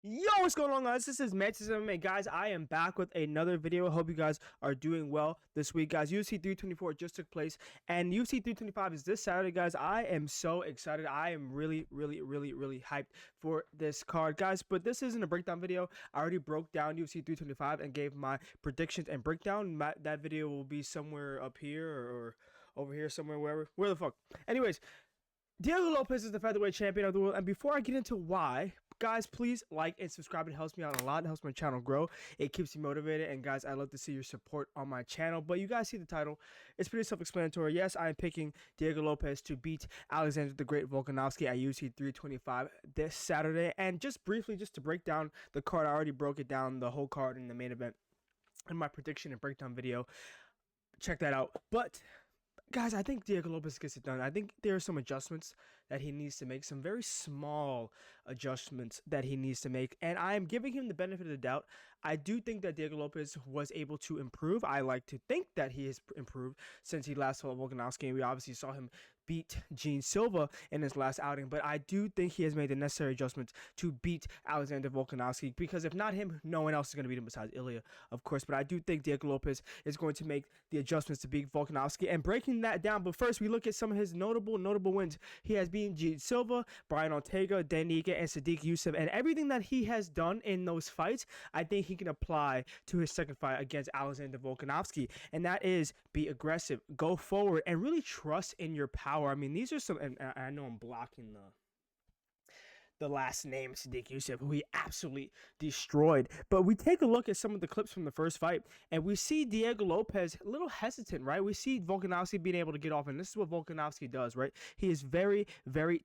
Yo, what's going on, guys? This is Mantis MMA. Guys, I am back with another video. Hope you guys are doing well this week, guys. UFC 324 just took place, and UFC 325 is this Saturday, guys. I am so excited. I am really hyped for this card, guys. But this isn't a breakdown video. I already broke down UFC 325 and gave my predictions and breakdown. That video will be somewhere up here or over here somewhere, where the fuck. Anyways, Diego Lopes is the featherweight champion of the world, and before I get into why, guys, please like and subscribe. It helps me out a lot. It helps my channel grow. It keeps me motivated, and guys, I love to see your support on my channel. But you guys see the title. It's pretty self-explanatory. Yes, I am picking Diego Lopes to beat Alexander the Great Volkanovski at UFC 325 this Saturday. And just briefly, just to break down the card, I already broke it down, the whole card in the main event in my prediction and breakdown video. Check that out. But guys, I think Diego Lopes gets it done. I think there are some adjustments that he needs to make, some very small adjustments that he needs to make, and I am giving him the benefit of the doubt. I do think that Diego Lopes was able to improve. I like to think that he has improved since he last fought Volkanovski, and we obviously saw him beat Gene Silva in his last outing, but I do think he has made the necessary adjustments to beat Alexander Volkanovski, because if not him, no one else is going to beat him besides Ilya, of course. But I do think Diego Lopes is going to make the adjustments to beat Volkanovski. And breaking that down, but first we look at some of his notable wins. He has beaten Gene Silva, Brian Ortega, Dan Ige, and Sadiq Youssef, and everything that he has done in those fights, I think he can apply to his second fight against Alexander Volkanovski, and that is be aggressive, go forward, and really trust in your power. I mean, these are some, and I know I'm blocking the last name, Sadiq Youssef, who he absolutely destroyed. But we take a look at some of the clips from the first fight, and we see Diego Lopes a little hesitant, right? We see Volkanovski being able to get off, and this is what Volkanovski does, right? He is very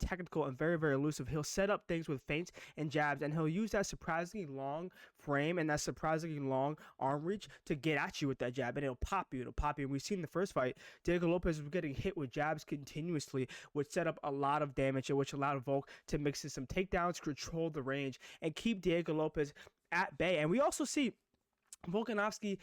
technical and very elusive. He'll set up things with feints and jabs, and he'll use that surprisingly long frame and that surprisingly long arm reach to get at you with that jab, and it'll pop you. And we've seen in the first fight, Diego Lopes was getting hit with jabs continuously, which set up a lot of damage, and which allowed Volk to mix in some takedowns, control the range, and keep Diego Lopes at bay. And we also see Volkanovski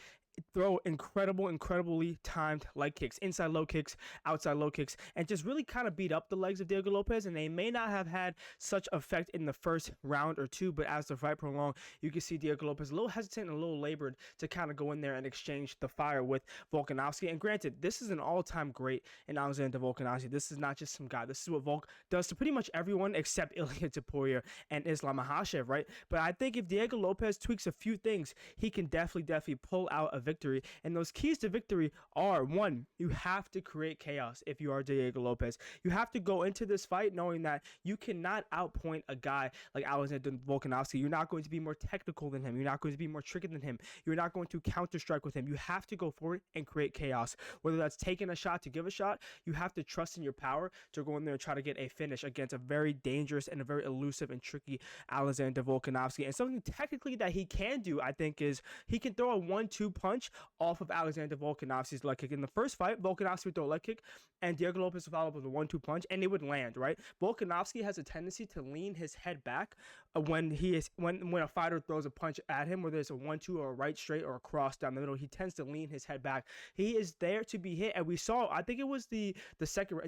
throw incredibly timed leg kicks, inside low kicks, outside low kicks, and just really kind of beat up the legs of Diego Lopes. And they may not have had such effect in the first round or two, but as the fight prolonged, you can see Diego Lopes a little hesitant and a little labored to kind of go in there and exchange the fire with Volkanovski. And granted, this is an all-time great in Alexander Volkanovski. This is not just some guy. This is what Volk does to pretty much everyone except Ilya Topuria and Islam Makhachev, right? But I think if Diego Lopes tweaks a few things, he can definitely pull out a victory. And those keys to victory are: one, you have to create chaos. If you are Diego Lopes, you have to go into this fight knowing that you cannot outpoint a guy like Alexander Volkanovski. You're not going to be more technical than him. You're not going to be more tricky than him. You're not going to counter strike with him. You have to go forward and create chaos. Whether that's taking a shot to give a shot, you have to trust in your power to go in there and try to get a finish against a very dangerous and a very elusive and tricky Alexander Volkanovski. And something technically that he can do, I think, is he can throw a 1-2 punch off of Alexander Volkanovski's leg kick. In the first fight, Volkanovski would throw a leg kick, and Diego Lopes would follow up with a 1-2 punch, and it would land, right? Volkanovski has a tendency to lean his head back when a fighter throws a punch at him, whether it's a 1-2 or a right straight or a cross down the middle. He tends to lean his head back. He is there to be hit, and we saw, I think it was the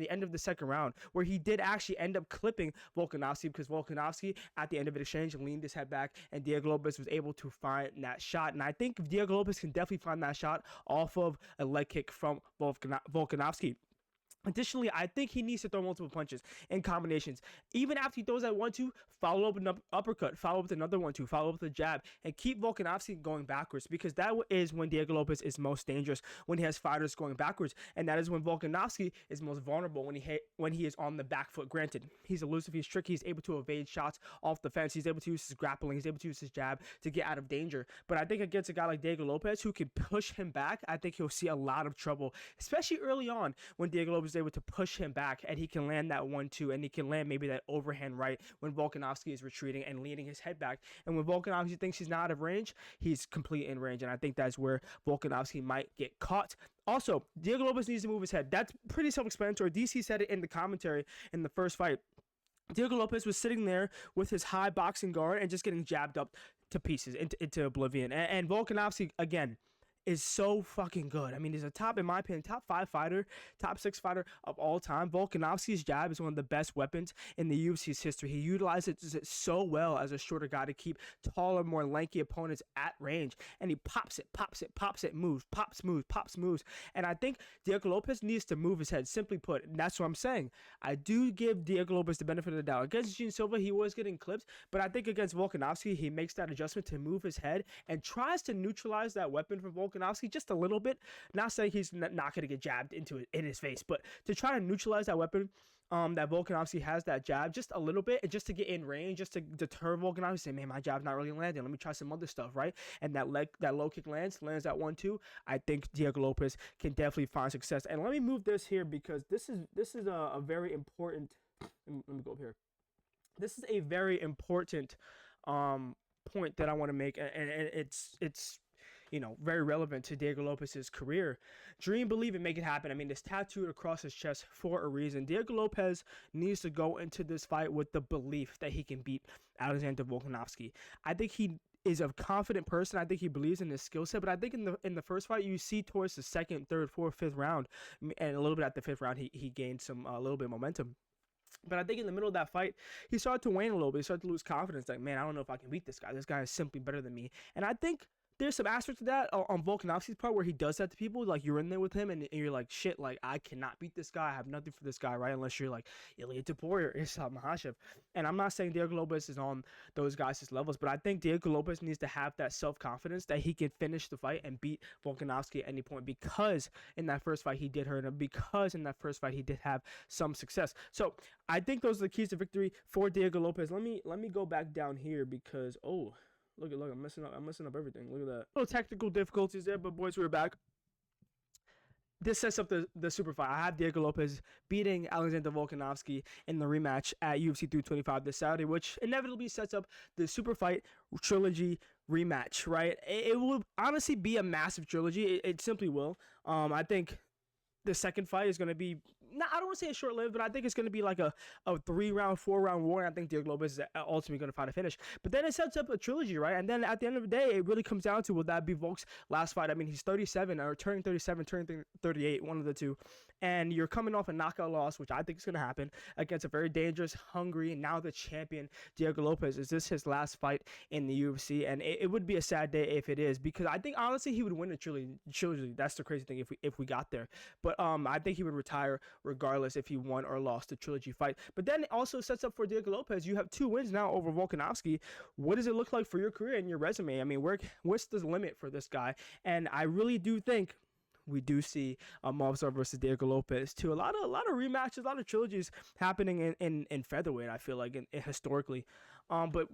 end of the second round, where he did actually end up clipping Volkanovski, because Volkanovski at the end of the exchange leaned his head back, and Diego Lopes was able to find that shot. And I think Diego Lopes can definitely find that shot off of a leg kick from Volkanovski. Additionally, I think he needs to throw multiple punches and combinations. Even after he throws that 1-2, follow up with an uppercut, follow up with another 1-2, follow up with a jab, and keep Volkanovski going backwards, because that is when Diego Lopes is most dangerous, when he has fighters going backwards, and that is when Volkanovski is most vulnerable, when he is on the back foot. Granted, he's elusive, he's tricky, he's able to evade shots off the fence, he's able to use his grappling, he's able to use his jab to get out of danger. But I think against a guy like Diego Lopes who can push him back, I think he'll see a lot of trouble, especially early on when Diego Lopes is able to push him back, and he can land that 1-2, and he can land maybe that overhand right when Volkanovski is retreating and leaning his head back. And when Volkanovski thinks he's not out of range, he's completely in range, and I think that's where Volkanovski might get caught. Also, Diego Lopes needs to move his head. That's pretty self-explanatory. DC said it in the commentary in the first fight. Diego Lopes was sitting there with his high boxing guard and just getting jabbed up to pieces, into oblivion. And Volkanovski, again, is so fucking good. I mean, he's a top, in my opinion, top 5 fighter, top 6 fighter of all time. Volkanovski's jab is one of the best weapons in the UFC's history. He utilizes it so well as a shorter guy to keep taller, more lanky opponents at range. And he pops it, moves, pops, moves. And I think Diego Lopes needs to move his head, simply put. And that's what I'm saying. I do give Diego Lopes the benefit of the doubt. Against Gene Silva, he was getting clipped, but I think against Volkanovski, he makes that adjustment to move his head and tries to neutralize that weapon from Volkanovski just a little bit. Not saying he's not going to get jabbed into it in his face, but to try to neutralize that weapon that Volkanovski has, that jab, just a little bit, and just to get in range, just to deter Volkanovski, say, man, my jab's not really landing. Let me try some other stuff, right? And that low kick lands that 1-2. I think Diego Lopes can definitely find success. And let me move this here because this is a very important. Let me go up here. This is a very important point that I want to make, and it's very relevant to Diego Lopes' career. Dream, believe, and make it happen. I mean, it's tattooed across his chest for a reason. Diego Lopes needs to go into this fight with the belief that he can beat Alexander Volkanovski. I think he is a confident person. I think he believes in his skill set, but I think in the first fight, you see towards the second, third, fourth, fifth round, and a little bit at the fifth round, he gained a little bit of momentum. But I think in the middle of that fight, he started to wane a little bit. He started to lose confidence. Like, man, I don't know if I can beat this guy. This guy is simply better than me. And I think there's some aspects of that on Volkanovski's part where he does that to people. Like, you're in there with him and you're like, shit, like, I cannot beat this guy. I have nothing for this guy, right? Unless you're like Ilya Topuria or Islam Makhachev. And I'm not saying Diego Lopes is on those guys' levels, but I think Diego Lopes needs to have that self-confidence that he can finish the fight and beat Volkanovski at any point, because in that first fight he did hurt him, because in that first fight he did have some success. So I think those are the keys to victory for Diego Lopes. Let me go back down here because, Look, I'm messing up everything. Look at that. Little technical difficulties there, but boys, we're back. This sets up the super fight. I have Diego Lopes beating Alexander Volkanovski in the rematch at UFC 325 this Saturday, which inevitably sets up the super fight trilogy rematch, right? It will honestly be a massive trilogy. It simply will. I think the second fight is going to be, I don't want to say it's short-lived, but I think it's going to be like a 3-round, 4-round war, and I think Diego Lopes is ultimately going to find a finish. But then it sets up a trilogy, right? And then at the end of the day, it really comes down to, will that be Volk's last fight? I mean, he's 37, or turning 37, turning 38, one of the two. And you're coming off a knockout loss, which I think is going to happen, against a very dangerous, hungry, and now the champion, Diego Lopes. Is this his last fight in the UFC? And it would be a sad day if it is, because I think, honestly, he would win the trilogy. That's the crazy thing if we got there. But I think he would retire regardless if he won or lost the trilogy fight. But then it also sets up for Diego Lopes. You have 2 wins now over Volkanovski. What does it look like for your career and your resume? I mean, what's the limit for this guy? And I really do think we do see Movsar versus Diego Lopes too. A lot of rematches, a lot of trilogies happening in featherweight, I feel like, historically. But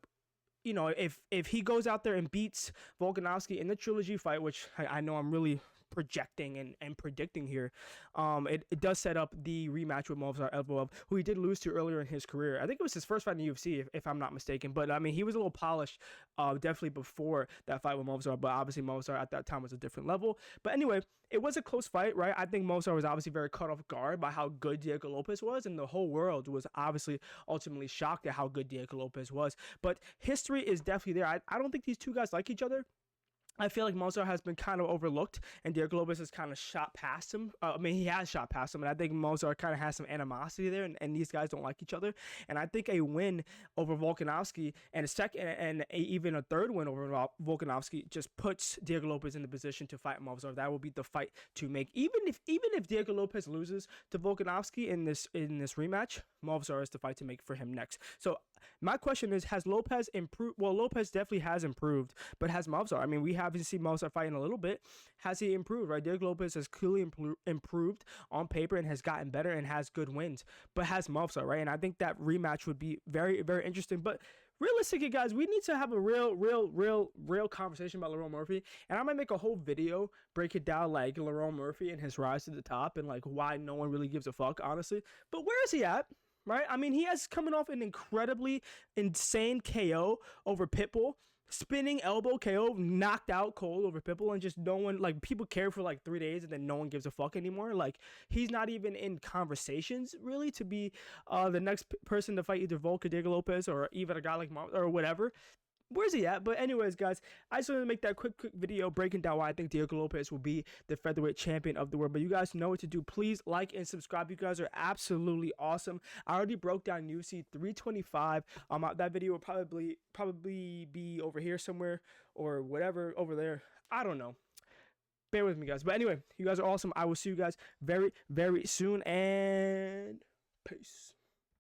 if he goes out there and beats Volkanovski in the trilogy fight, which I know I'm really projecting and predicting here, it does set up the rematch with Movsar Evloev, who he did lose to earlier in his career. I think it was his first fight in the UFC, if I'm not mistaken. But I mean, he was a little polished, definitely before that fight with Movsar. But obviously, Movsar at that time was a different level. But anyway, it was a close fight, right? I think Movsar was obviously very caught off guard by how good Diego Lopes was, and the whole world was obviously ultimately shocked at how good Diego Lopes was. But history is definitely there. I don't think these two guys like each other. I feel like Movsar has been kind of overlooked, and Diego Lopes has kind of shot past him. He has shot past him, and I think Movsar kind of has some animosity there, and these guys don't like each other. And I think a win over Volkanovski and even a third win over Volkanovski just puts Diego Lopes in the position to fight Movsar. That will be the fight to make. Even if Diego Lopes loses to Volkanovski in this rematch, Movsar is the fight to make for him next. So my question is, has Lopes improved? Well, Lopes definitely has improved, but has Movsar? I mean, we haven't seen Movsar fighting a little bit. Has he improved, right? Diego Lopes has clearly improved on paper and has gotten better and has good wins, but has Movsar, right? And I think that rematch would be very, very interesting. But realistically, guys, we need to have a real conversation about Lerone Murphy, and I might make a whole video breaking down like Lerone Murphy and his rise to the top and like why no one really gives a fuck, honestly. But where is he at? Right? I mean, he has coming off an incredibly insane KO over Pitbull, spinning elbow KO, knocked out cold over Pitbull, and just no one, like, people care for like 3 days and then no one gives a fuck anymore. Like, he's not even in conversations really to be the next person to fight either Volk or Diego Lopes or even a guy like or whatever. where's he at? But anyways, guys, I just wanted to make that quick video breaking down why I think Diego Lopes will be the featherweight champion of the world. But you guys know what to do. Please like and subscribe. You guys are absolutely awesome. I already broke down UFC 325. That video will probably be over here somewhere or whatever over there. I don't know. Bear with me, guys. But anyway, you guys are awesome. I will see you guys very, very soon, and peace.